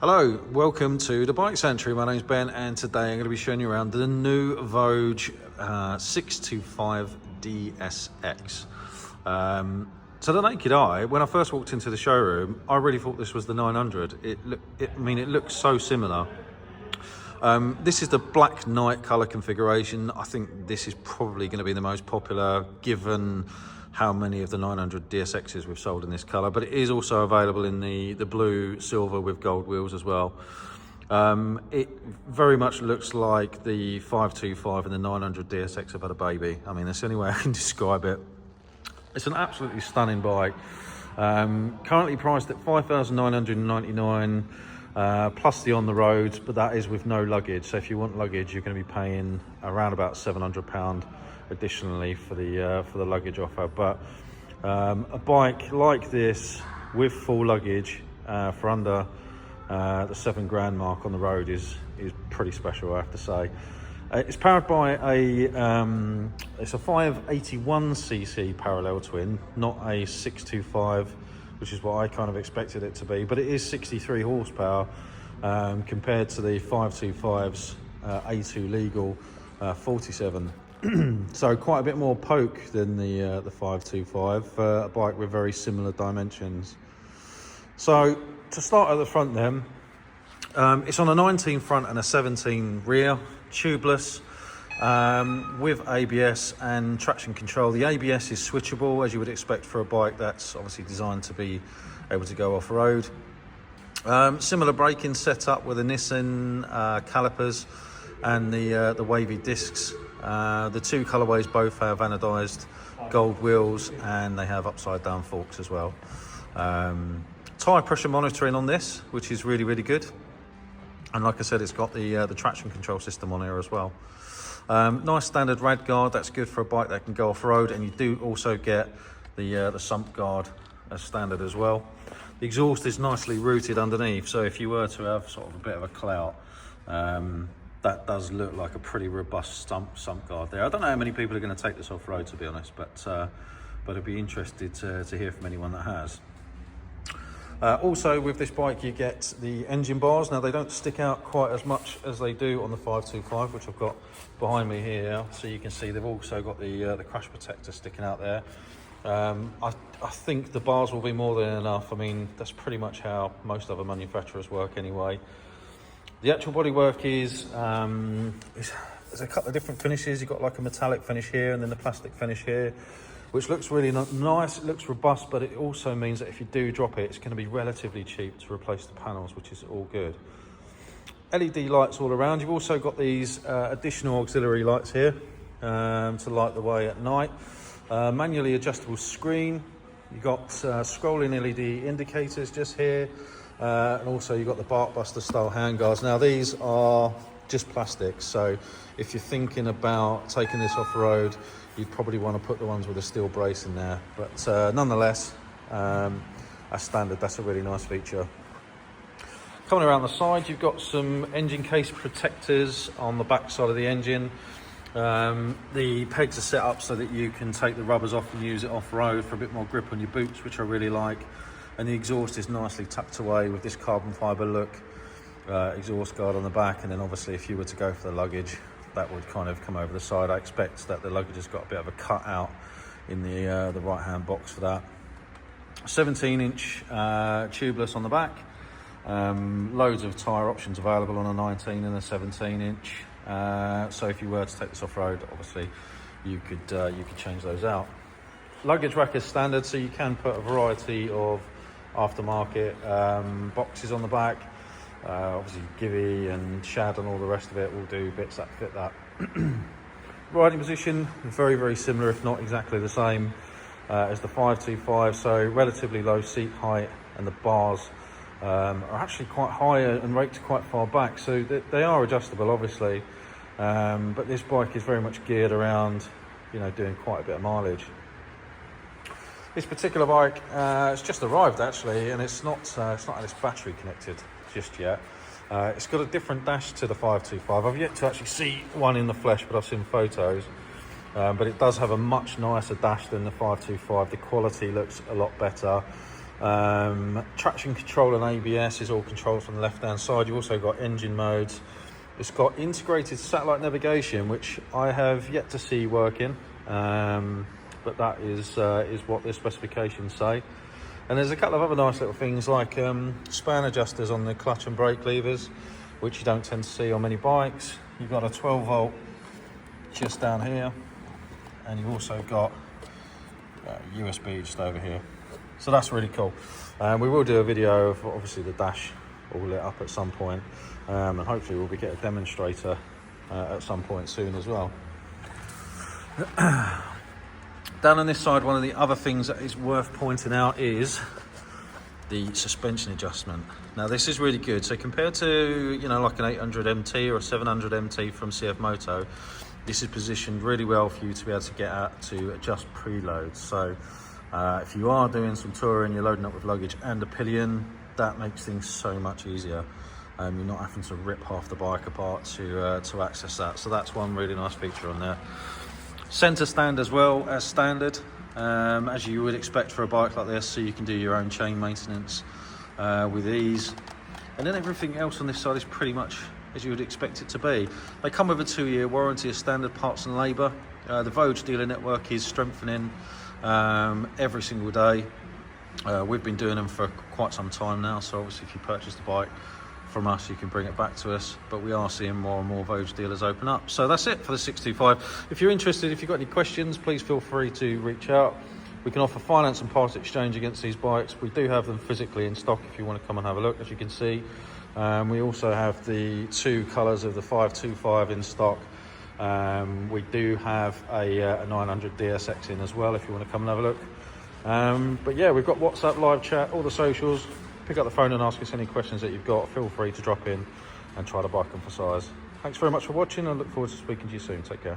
Hello, welcome to the Bike Sanctuary. My name's Ben and today I'm going to be showing you around the new Voge DS625 DSX. To the naked eye, when I first walked into the showroom, I really thought this was the 900. It looks so similar. This is the black night colour configuration. I think this is probably going to be the most popular given how many of the 900 DSXs we've sold in this colour, but it is also available in the blue silver with gold wheels as well. It very much looks like the 525 and the 900 DSX have had a baby. I mean, that's the only way I can describe it. It's an absolutely stunning bike. Currently priced at $5,999 plus the on the road, but that is with no luggage. So if you want luggage, you're going to be paying around about £700 additionally for the luggage offer. But a bike like this with full luggage for under the £7,000 mark on the road is pretty special, I have to say. It's powered by it's a 581cc parallel twin, not a 625, which is what I kind of expected it to be, but it is 63 horsepower compared to the 525's A2 legal 47. So quite a bit more poke than the 525, a bike with very similar dimensions. So to start at the front then, it's on a 19 front and a 17 rear, tubeless, with ABS and traction control. The ABS is switchable, as you would expect for a bike that's obviously designed to be able to go off-road. Similar braking setup with the Nissan calipers and the wavy discs. The two colourways both have anodised gold wheels and they have upside down forks as well. Tyre pressure monitoring on this, which is really, really good. And like I said, it's got the traction control system on here as well. Nice standard rad guard, that's good for a bike that can go off-road, and you do also get the sump guard as standard as well. The exhaust is nicely rooted underneath, so if you were to have sort of a bit of a clout, that does look like a pretty robust sump guard there. I don't know how many people are going to take this off-road, to be honest, but I'd be interested to hear from anyone that has. Also with this bike you get the engine bars. Now they don't stick out quite as much as they do on the 525, which I've got behind me here, so you can see they've also got the crash protector sticking out there. I think the bars will be more than enough. I mean, that's pretty much how most other manufacturers work anyway. The actual bodywork is there's a couple of different finishes. You've got like a metallic finish here and then the plastic finish here, which looks really nice. It looks robust, but it also means that if you do drop it, it's going to be relatively cheap to replace the panels, which is all good. LED lights all around. You've also got these additional auxiliary lights here to light the way at night. Manually adjustable screen. You've got scrolling LED indicators just here. And also you've got the Bark Buster style handguards. Now these are just plastic, so if you're thinking about taking this off-road, you'd probably want to put the ones with a steel brace in there. But nonetheless, as standard, that's a really nice feature. Coming around the side, you've got some engine case protectors on the back side of the engine. The pegs are set up so that you can take the rubbers off and use it off-road for a bit more grip on your boots, which I really like. And the exhaust is nicely tucked away with this carbon fibre look exhaust guard on the back. And then obviously if you were to go for the luggage, that would kind of come over the side. I expect that the luggage has got a bit of a cut out in the right hand box for that. 17-inch tubeless on the back. Loads of tyre options available on a 19 and a 17-inch. So if you were to take this off-road, obviously you could change those out. Luggage rack is standard, so you can put a variety of aftermarket boxes on the back. Obviously Givy and Shad and all the rest of it will do bits that fit that. Riding position, very, very similar, if not exactly the same as the 525, so relatively low seat height, and the bars are actually quite high and raked quite far back, so they are adjustable obviously, but this bike is very much geared around, you know, doing quite a bit of mileage. This particular bike, it's just arrived actually, and it's not had its battery connected just yet. It's got a different dash to the 525. I've yet to actually see one in the flesh, but I've seen photos. But it does have a much nicer dash than the 525. The quality looks a lot better. Traction control and ABS is all controlled from the left hand side. You've also got engine modes. It's got integrated satellite navigation, which I have yet to see working, but that is what the specifications say. And there's a couple of other nice little things like span adjusters on the clutch and brake levers, which you don't tend to see on many bikes. You've got a 12 volt just down here, and you've also got USB just over here. So that's really cool. We will do a video of obviously the dash all lit up at some point, and hopefully we'll get a demonstrator at some point soon as well. Down on this side, one of the other things that is worth pointing out is the suspension adjustment. Now this is really good. So compared to, you know, like an 800 MT or a 700 MT from CF Moto, this is positioned really well for you to be able to get out to adjust preloads. So if you are doing some touring, you're loading up with luggage and a pillion, that makes things so much easier. You're not having to rip half the bike apart to access that. So that's one really nice feature on there. Centre stand as well as standard, as you would expect for a bike like this, so you can do your own chain maintenance with ease. And then everything else on this side is pretty much as you would expect it to be. They come with a 2-year warranty of standard parts and labour. The Voge dealer network is strengthening every single day. We've been doing them for quite some time now, so obviously if you purchase the bike from us, you can bring it back to us, but we are seeing more and more Voge dealers open up. So that's it for the 625. If you're interested, if you've got any questions, please feel free to reach out. We can offer finance and part exchange against these bikes. We do have them physically in stock if you want to come and have a look, as you can see. We also have the 2 colours of the 525 in stock. We do have a 900 DSX in as well if you want to come and have a look. But yeah, we've got WhatsApp, live chat, all the socials. Pick up the phone and ask us any questions that you've got. Feel free to drop in and try the bike on for size. Thanks very much for watching. I look forward to speaking to you soon. Take care.